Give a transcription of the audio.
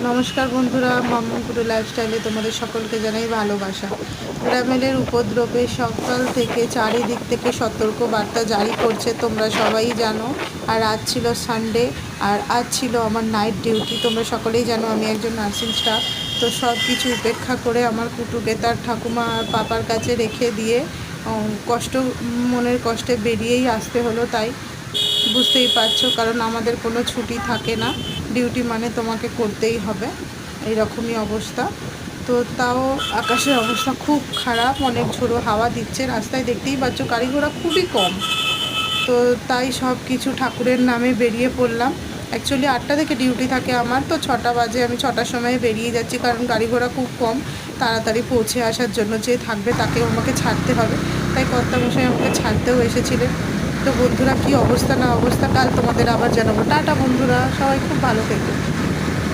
নমস্কার বন্ধুরা, মাম্মামপুরু লাইফস্টাইলে তোমাদের সকলকে জানাই ভালোবাসা। গ্রামেলের উপদ্রবে সকাল থেকে চারিদিক থেকে সতর্ক বার্তা জারি করছে, তোমরা সবাই জানো। আর আজ ছিল সানডে, আর আজ ছিল আমার নাইট ডিউটি। তোমরা সকলেই জানো আমি একজন নার্সিং স্টাফ। তো সব কিছু উপেক্ষা করে আমার কুটুকে তার ঠাকুমা আর পাপার কাছে রেখে দিয়ে মনের কষ্টে বেরিয়েই আসতে হলো। তাই বুঝতেই পারছো, কারণ আমাদের কোনো ছুটি থাকে না, ডিউটি মানে তোমাকে করতেই হবে, এইরকমই অবস্থা। তো তাও আকাশের অবস্থা খুব খারাপ, অনেক ঝোড়ো হাওয়া দিচ্ছে, রাস্তায় দেখতেই পাচ্ছ গাড়ি ঘোড়া খুবই কম। তো তাই সব কিছু ঠাকুরের নামে বেরিয়ে পড়লাম। অ্যাকচুয়ালি 8টা থেকে ডিউটি থাকে আমার, তো 6টা বাজে, আমি 6টার সময় বেরিয়ে যাচ্ছি, কারণ গাড়ি ঘোড়া খুব কম, তাড়াতাড়ি পৌঁছে আসার জন্য। যে থাকবে তাকেও আমাকে ছাড়তে হবে, তাই কর্তামশাই আমাকে ছাড়তেও এসেছিলেন। তো বন্ধুরা, কী অবস্থা না অবস্থা কাল তোমাদের আবার জানাবো। টাটা বন্ধুরা, সবাই খুব ভালো থেকো।